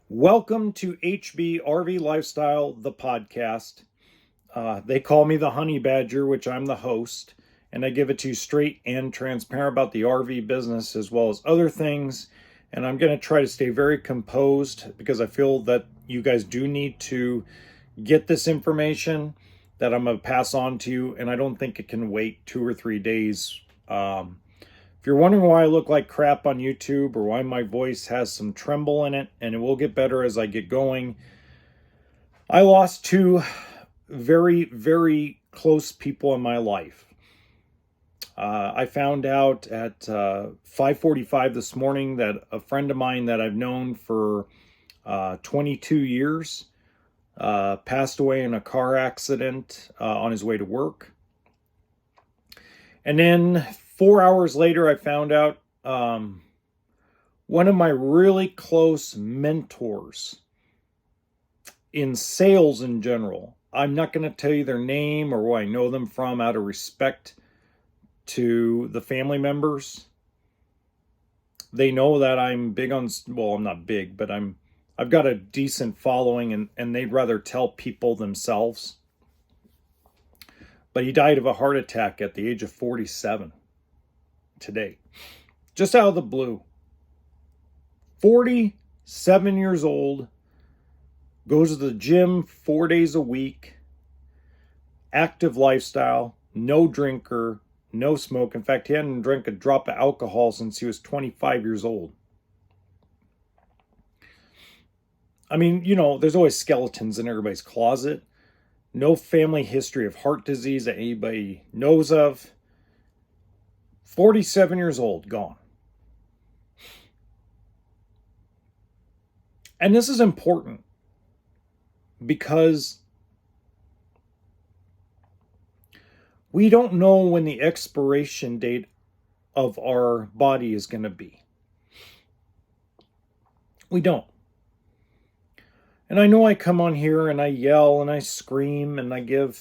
Welcome to HB Lifestyle, the podcast. They call me the Honey Badger, which I'm the host, and I give it to you straight and transparent about the RV business as well as other things. And I'm going to try to stay very composed because I feel that you guys do need to get this information that I'm going to pass on to you, and I don't think it can wait 2 or 3 days. If you're wondering why I look like crap on YouTube or why my voice has some tremble in it, and it will get better as I get going, I lost two very, very close people in my life. I found out at 5:45 this morning that a friend of mine that I've known for 22 years passed away in a car accident on his way to work. And then 4 hours later, I found out one of my really close mentors in sales in general. I'm not going to tell you their name or where I know them from out of respect to the family members. They know that I'm big on, well, I'm not big, but I've got a decent following, and they'd rather tell people themselves. But he died of a heart attack at the age of 47 today. Just out of the blue. 47 years old, goes to the gym 4 days a week, active lifestyle, no drinker, no smoke. In fact, he hadn't drank a drop of alcohol since he was 25 years old. I mean, there's always skeletons in everybody's closet. No family history of heart disease that anybody knows of. 47 years old, gone. And this is important because we don't know when the expiration date of our body is going to be. We don't. And I know I come on here and I yell and I scream and I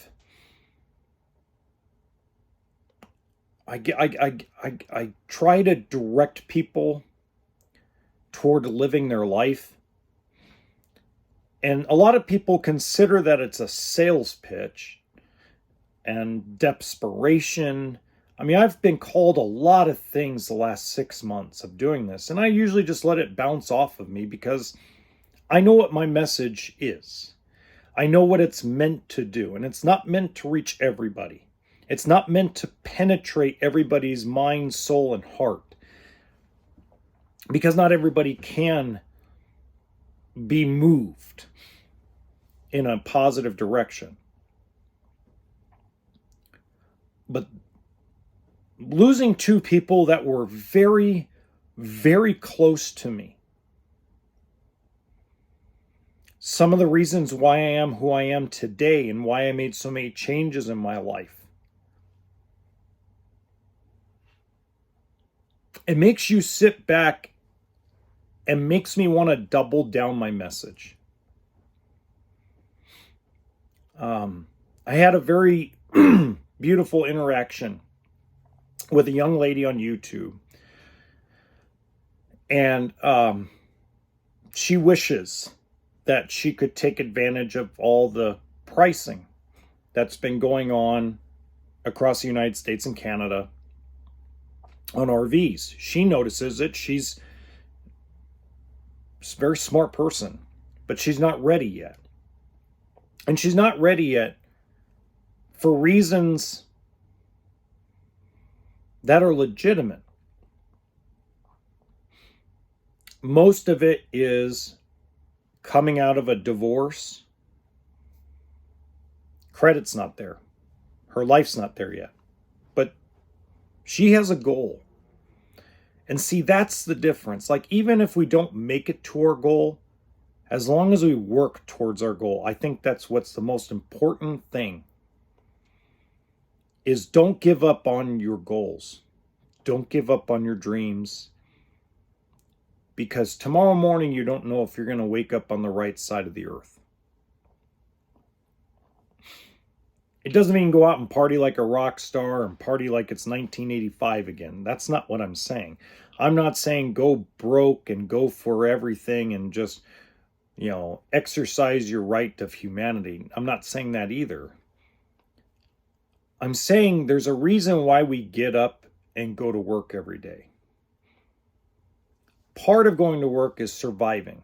try to direct people toward living their life. And a lot of people consider that it's a sales pitch and desperation. I mean, I've been called a lot of things the last 6 months of doing this, and I usually just let it bounce off of me because I know what my message is. I know what it's meant to do, and it's not meant to reach everybody. It's not meant to penetrate everybody's mind, soul, and heart, because not everybody can be moved in a positive direction. But losing two people that were very, very close to me, some of the reasons why I am who I am today and why I made so many changes in my life. It makes you sit back and makes me want to double down my message. I had a very beautiful interaction with a young lady on YouTube. And she wishes that she could take advantage of all the pricing that's been going on across the United States and Canada on RVs. She notices it. She's a very smart person, but she's not ready yet. And she's not ready yet for reasons that are legitimate. Most of it is coming out of a divorce. Credit's not there. Her life's not there yet. But she has a goal. And see, that's the difference. Like, even if we don't make it to our goal, as long as we work towards our goal, I think that's what's the most important thing, is don't give up on your goals. Don't give up on your dreams. Because tomorrow morning, you don't know if you're going to wake up on the right side of the earth. It doesn't mean go out and party like a rock star and party like it's 1985 again. That's not what I'm saying. I'm not saying go broke and go for everything and just exercise your right of humanity. I'm not saying that either. I'm saying there's a reason why we get up and go to work every day. Part of going to work is surviving.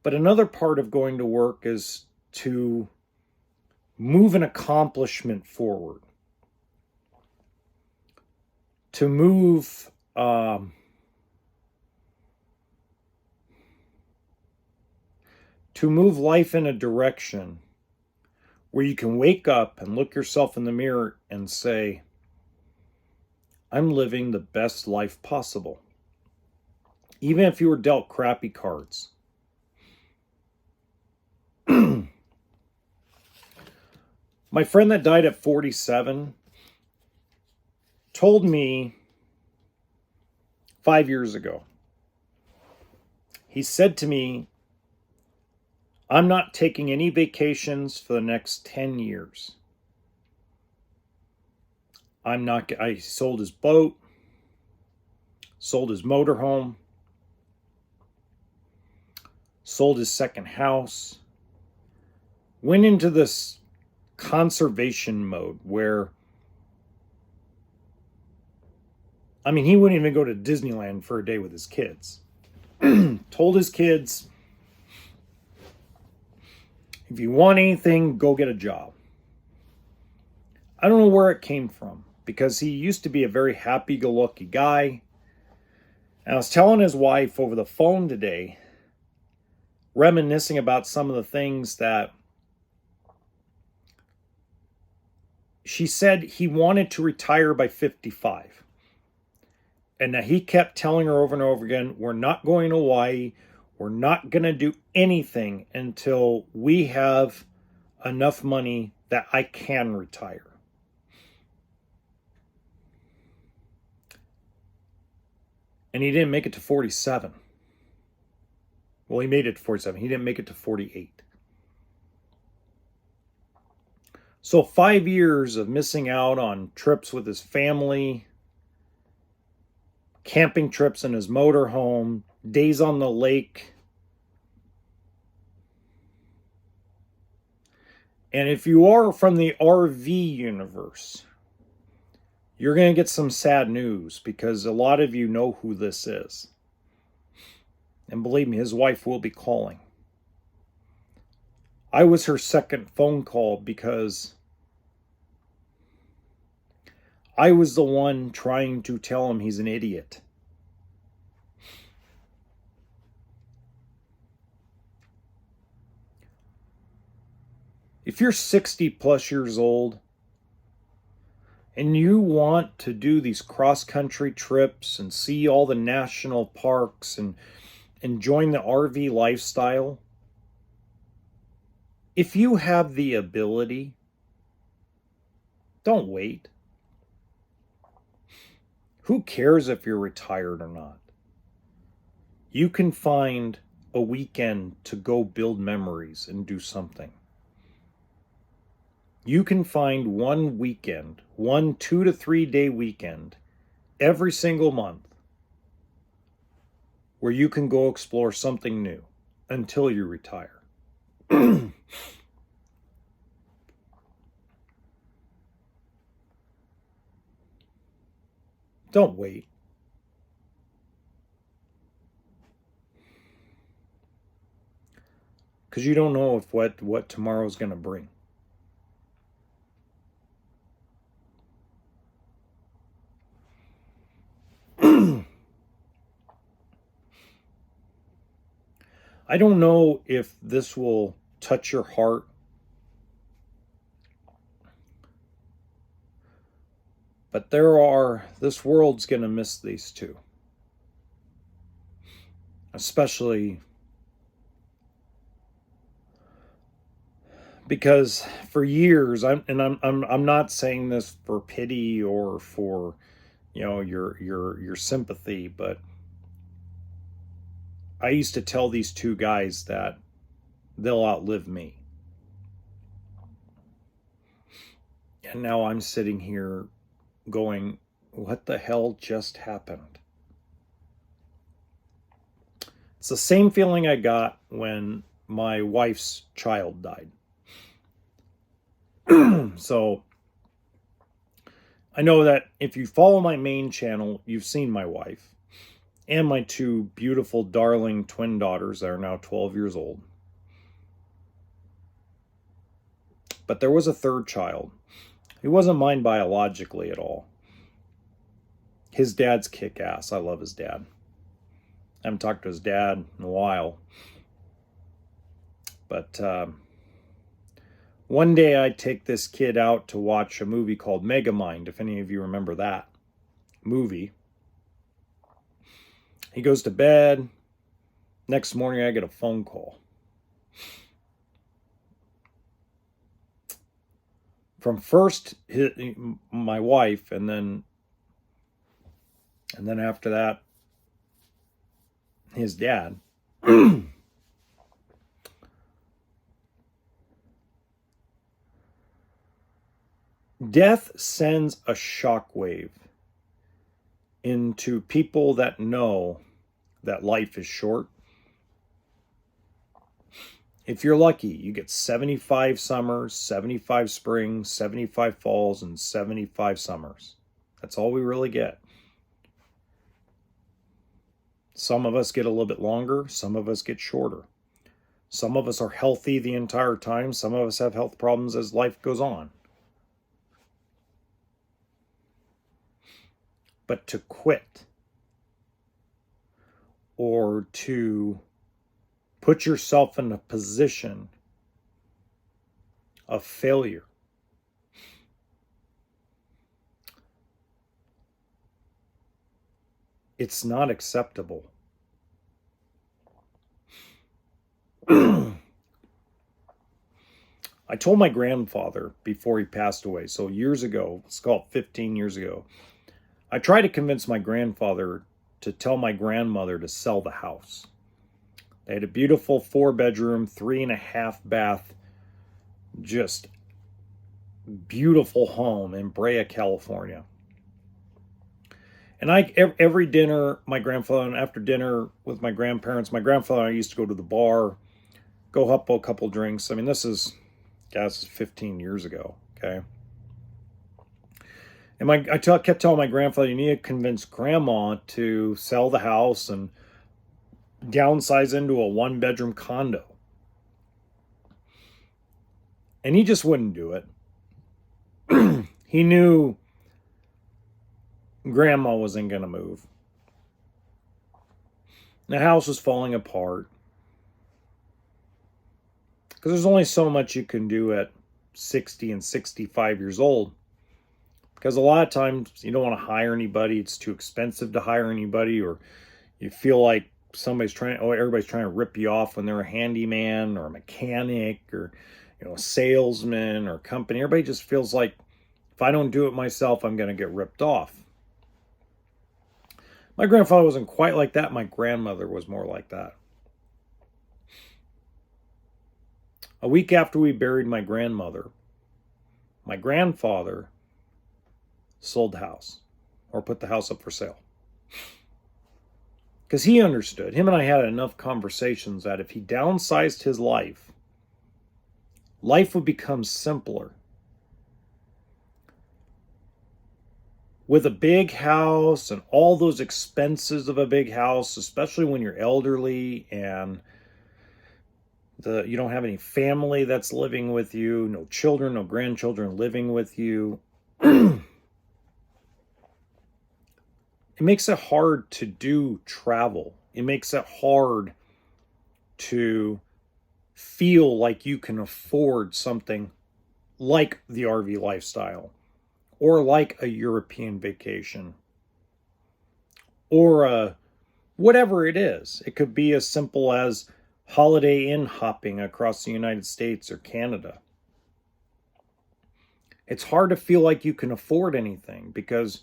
But another part of going to work is to move an accomplishment forward. To move life in a direction where you can wake up and look yourself in the mirror and say, I'm living the best life possible. Even if you were dealt crappy cards. My friend that died at 47 told me 5 years ago. He said to me, I'm not taking any vacations for the next 10 years. I sold his boat, sold his motorhome, sold his second house, went into this conservation mode where, he wouldn't even go to Disneyland for a day with his kids. Told his kids, if you want anything, go get a job. I don't know where it came from, because he used to be a very happy-go-lucky guy. And I was telling his wife over the phone today, reminiscing about some of the things that she said he wanted to retire by 55. And that he kept telling her over and over again, we're not going to Hawaii. We're not going to do anything until we have enough money that I can retire. And he didn't make it to 47. Well, he made it to 47. He didn't make it to 48. So 5 years of missing out on trips with his family, camping trips in his motorhome, days on the lake. And if you are from the RV universe, you're going to get some sad news, because a lot of you know who this is. And believe me, his wife will be calling. I was her second phone call because I was the one trying to tell him he's an idiot. If you're 60 plus years old and you want to do these cross-country trips and see all the national parks and join the RV lifestyle, if you have the ability, don't wait. Who cares if you're retired or not? You can find a weekend to go build memories and do something. You can find one weekend, 2 to 3 day weekend, every single month, where you can go explore something new until you retire. Don't wait. Because you don't know if what tomorrow's going to bring. I don't know if this will touch your heart, but this world's going to miss these two. Especially because for years, I'm not saying this for pity or for, your sympathy, but I used to tell these two guys that they'll outlive me. And now I'm sitting here going, what the hell just happened? It's the same feeling I got when my wife's child died. So I know that if you follow my main channel, you've seen my wife and my two beautiful, darling twin daughters that are now 12 years old. But there was a third child. He wasn't mine biologically at all. His dad's kick-ass. I love his dad. I haven't talked to his dad in a while. But one day I take this kid out to watch a movie called Megamind, if any of you remember that movie. He goes to bed. Next morning I get a phone call from first my wife, and then after that his dad. Death sends a shockwave into people that know that life is short. If you're lucky, you get 75 summers, 75 springs, 75 falls, and 75 summers. That's all we really get. Some of us get a little bit longer, some of us get shorter. Some of us are healthy the entire time, some of us have health problems as life goes on. But to quit or to put yourself in a position of failure, it's not acceptable. I told my grandfather before he passed away, so years ago, let's call it 15 years ago, I tried to convince my grandfather to tell my grandmother to sell the house. They had a beautiful 4-bedroom, 3.5 bath, just beautiful home in Brea, California. And every dinner, my grandfather, and after dinner with my grandparents, my grandfather and I used to go to the bar, go up a couple drinks. I mean, this is 15 years ago, okay? And I kept telling my grandfather, you need to convince grandma to sell the house and downsize into a 1-bedroom condo. And he just wouldn't do it. He knew grandma wasn't going to move. The house was falling apart. Because there's only so much you can do at 60 and 65 years old. Because a lot of times you don't want to hire anybody. It's too expensive to hire anybody, or you feel like everybody's trying to rip you off when they're a handyman or a mechanic or, a salesman or company. Everybody just feels like if I don't do it myself, I'm going to get ripped off. My grandfather wasn't quite like that. My grandmother was more like that. A week after we buried my grandmother, my grandfather sold the house, or put the house up for sale. Because he understood. Him and I had enough conversations that if he downsized his life, life would become simpler. With a big house and all those expenses of a big house, especially when you're elderly and you don't have any family that's living with you, no children, no grandchildren living with you, it makes it hard to do travel. It makes it hard to feel like you can afford something like the RV lifestyle, or like a European vacation, or whatever it is. It could be as simple as Holiday Inn hopping across the United States or Canada. It's hard to feel like you can afford anything because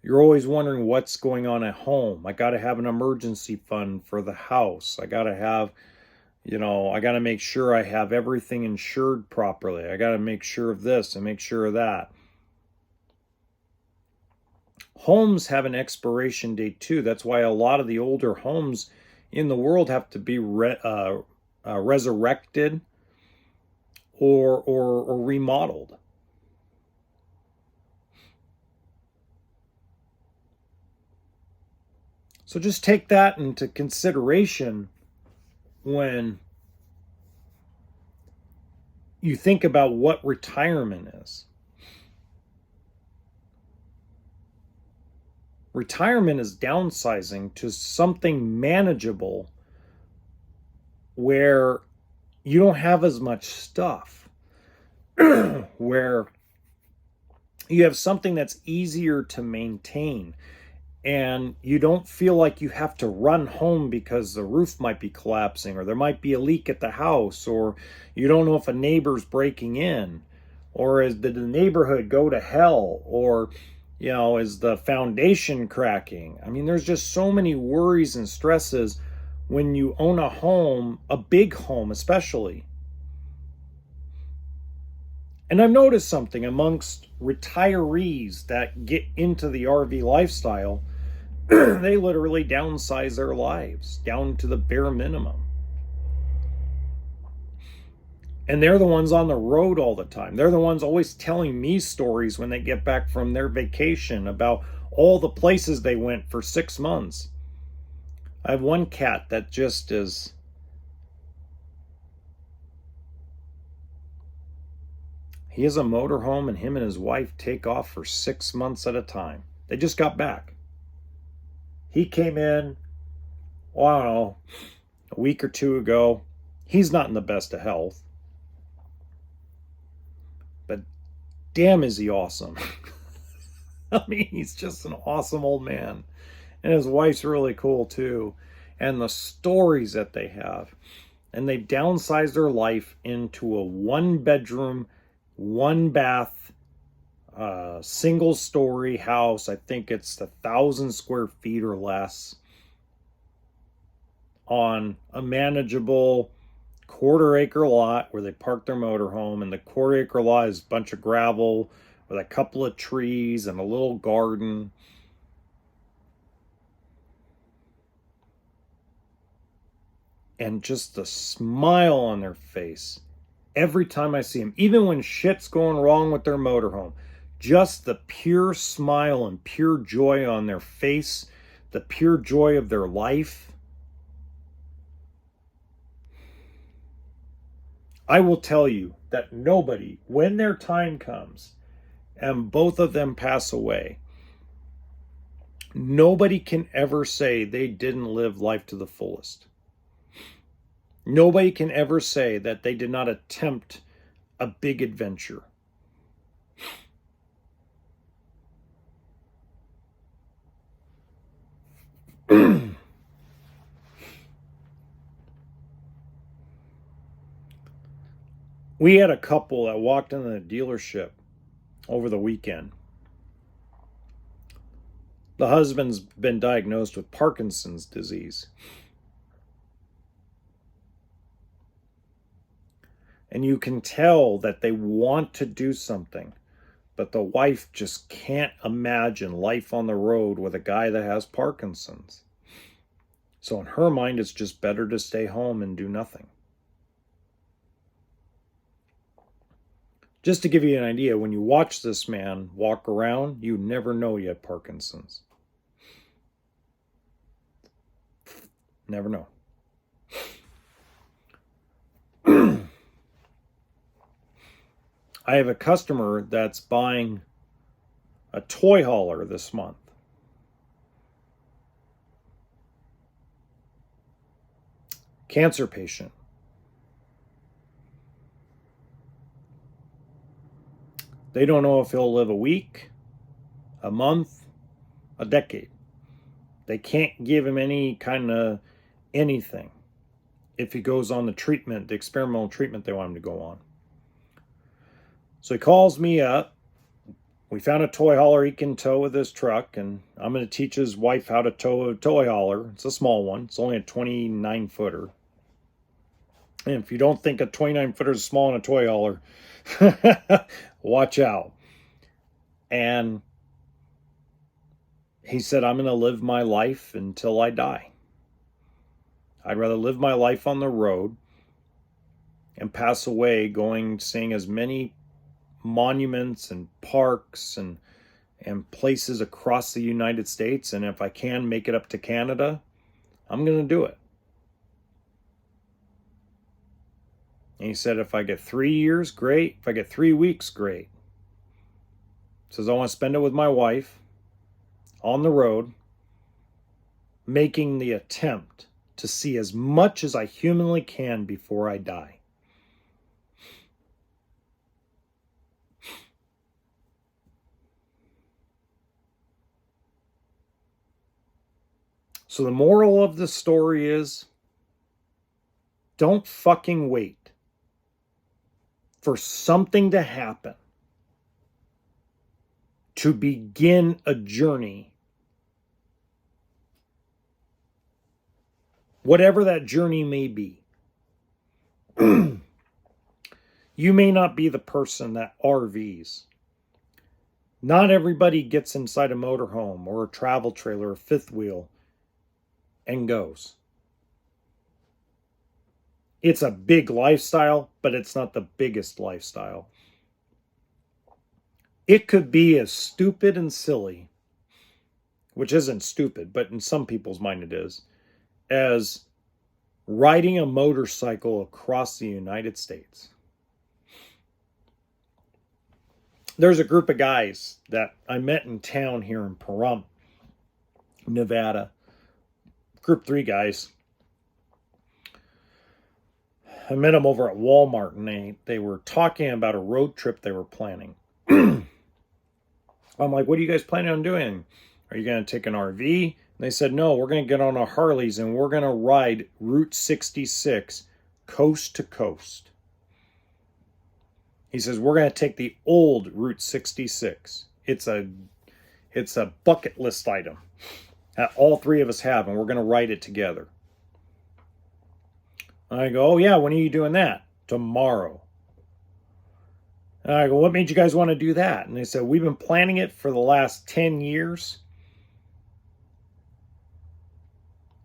you're always wondering what's going on at home. I got to have an emergency fund for the house. I got to have, I got to make sure I have everything insured properly. I got to make sure of this and make sure of that. Homes have an expiration date too. That's why a lot of the older homes in the world have to be resurrected or remodeled. So just take that into consideration when you think about what retirement is. Retirement is downsizing to something manageable where you don't have as much stuff, where you have something that's easier to maintain, and you don't feel like you have to run home because the roof might be collapsing, or there might be a leak at the house, or you don't know if a neighbor's breaking in, or did the neighborhood go to hell, or is the foundation cracking? I mean, there's just so many worries and stresses when you own a home, a big home especially. And I've noticed something amongst retirees that get into the RV lifestyle. They literally downsize their lives down to the bare minimum. And they're the ones on the road all the time. They're the ones always telling me stories when they get back from their vacation about all the places they went for 6 months. I have one cat that just is... He has a motorhome, and him and his wife take off for 6 months at a time. They just got back. He came in, I don't know, a week or two ago. He's not in the best of health. But damn, is he awesome. I mean, he's just an awesome old man. And his wife's really cool too. And the stories that they have. And they've downsized their life into a 1-bedroom, 1-bath, single-story house. I think it's 1,000 square feet or less, on a manageable 1/4-acre lot where they park their motorhome. And the 1/4-acre lot is a bunch of gravel with a couple of trees and a little garden. And just the smile on their face every time I see them, even when shit's going wrong with their motorhome, just the pure smile and pure joy on their face, the pure joy of their life. I will tell you that nobody, when their time comes and both of them pass away, nobody can ever say they didn't live life to the fullest. Nobody can ever say that they did not attempt a big adventure. We had a couple that walked into the dealership over the weekend. The husband's been diagnosed with Parkinson's disease. And you can tell that they want to do something, but the wife just can't imagine life on the road with a guy that has Parkinson's. So in her mind, it's just better to stay home and do nothing. Just to give you an idea, when you watch this man walk around, you never know he had Parkinson's. Never know. I have a customer that's buying a toy hauler this month. Cancer patient. They don't know if he'll live a week, a month, a decade. They can't give him any kind of anything if he goes on the treatment, the experimental treatment they want him to go on. So he calls me up. We found a toy hauler he can tow with his truck, and I'm going to teach his wife how to tow a toy hauler. It's a small one. It's only a 29-footer. And if you don't think a 29-footer is small in a toy hauler, watch out. And he said, I'm going to live my life until I die. I'd rather live my life on the road and pass away going, seeing as many monuments and parks and places across the United States. And if I can make it up to Canada, I'm going to do it. And he said, if I get 3 years, great. If I get 3 weeks, great. He says, I want to spend it with my wife on the road, making the attempt to see as much as I humanly can before I die. So the moral of the story is, don't fucking wait for something to happen to begin a journey. Whatever that journey may be. You may not be the person that RVs. Not everybody gets inside a motorhome or a travel trailer or fifth wheel and goes. It's a big lifestyle, but it's not the biggest lifestyle. It could be as stupid and silly, which isn't stupid, but in some people's mind it is, as riding a motorcycle across the United States. There's a group of guys that I met in town here in Pahrump, Nevada. Group 3 guys. I met them over at Walmart, and they were talking about a road trip they were planning. I'm like, what are you guys planning on doing? Are you going to take an RV? And they said, no, we're going to get on our Harleys and we're going to ride Route 66 coast to coast. He says, we're going to take the old Route 66. It's a bucket list item that all 3 of us have, and we're going to write it together. I go, oh yeah, when are you doing that? Tomorrow. And I go, what made you guys want to do that? And they said, we've been planning it for the last 10 years.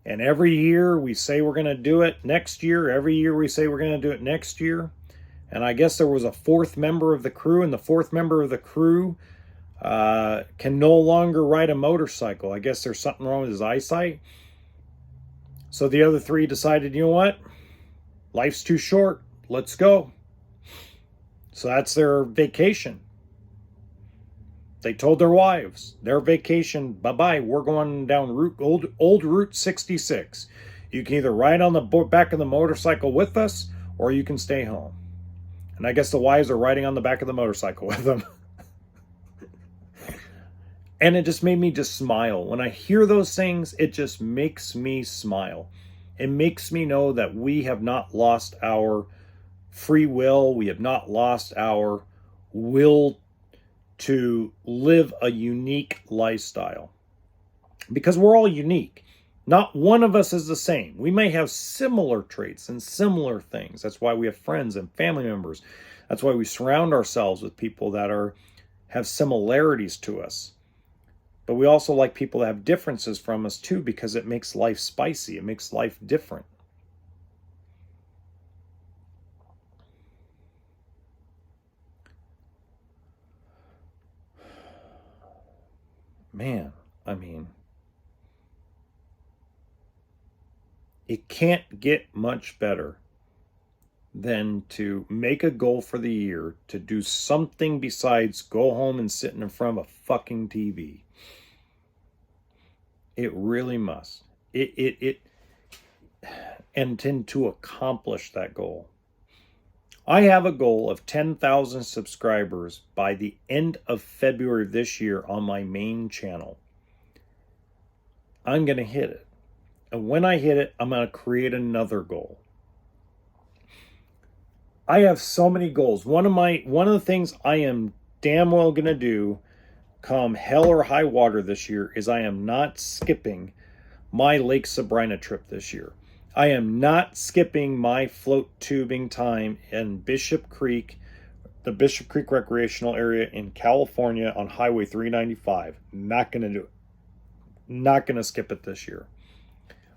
And every year we say we're going to do it next year. Every year we say we're going to do it next year. And I guess there was a 4th member of the crew, and the 4th member of the crew can no longer ride a motorcycle. I guess there's something wrong with his eyesight. So the other 3 decided, you know what? Life's too short. Let's go. So that's their vacation. They told their wives, their vacation, bye-bye, we're going down old Route 66. You can either ride on the back of the motorcycle with us, or you can stay home. And I guess the wives are riding on the back of the motorcycle with them. And it just made me just smile. When I hear those things, it just makes me smile. It makes me know that we have not lost our free will. We have not lost our will to live a unique lifestyle. Because we're all unique. Not one of us is the same. We may have similar traits and similar things. That's why we have friends and family members. That's why we surround ourselves with people that have similarities to us. But we also like people that have differences from us too, because it makes life spicy. It makes life different. Man, I mean, it can't get much better than to make a goal for the year to do something besides go home and sit in front of a fucking TV. It really must. And tend to accomplish that goal. I have a goal of 10,000 subscribers by the end of February of this year on my main channel. I'm going to hit it. And when I hit it, I'm going to create another goal. I have so many goals. One of the things I am damn well going to do come hell or high water this year is I am not skipping my Lake Sabrina trip this year. I am not skipping my float tubing time in Bishop Creek, the Bishop Creek recreational area in California on Highway 395. Not going to do it. Not going to skip it this year.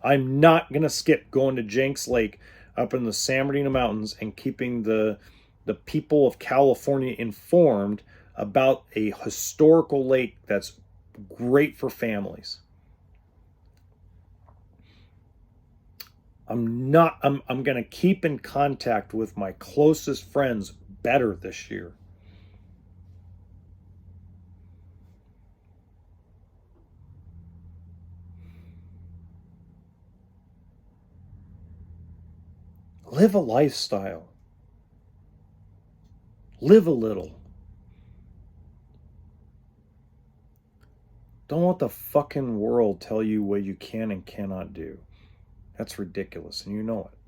I'm not going to skip going to Jenks Lake up in the San Bernardino Mountains and keeping the people of California informed about a historical lake that's great for families. I'm going to keep in contact with my closest friends better this year. Live a lifestyle. Live a little. Don't let the fucking world tell you what you can and cannot do. That's ridiculous, and you know it.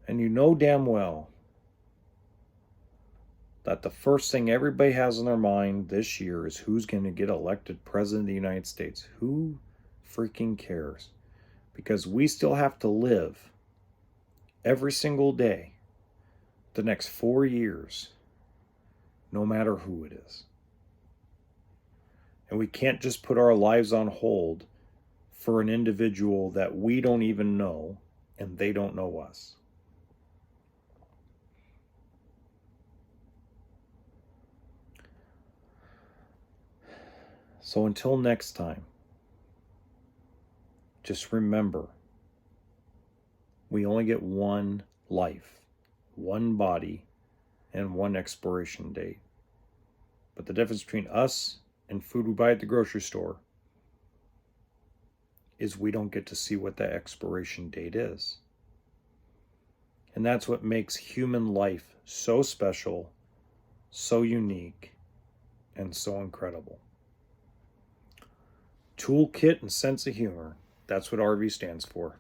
And you know damn well that the first thing everybody has in their mind this year is who's going to get elected president of the United States. Who freaking cares? Because we still have to live every single day the next 4 years, no matter who it is. And we can't just put our lives on hold for an individual that we don't even know and they don't know us. So until next time, just remember, we only get one life, one body, and one expiration date. But the difference between us and food we buy at the grocery store is we don't get to see what that expiration date is. And that's what makes human life so special, so unique, and so incredible. Toolkit and sense of humor. That's what RV stands for.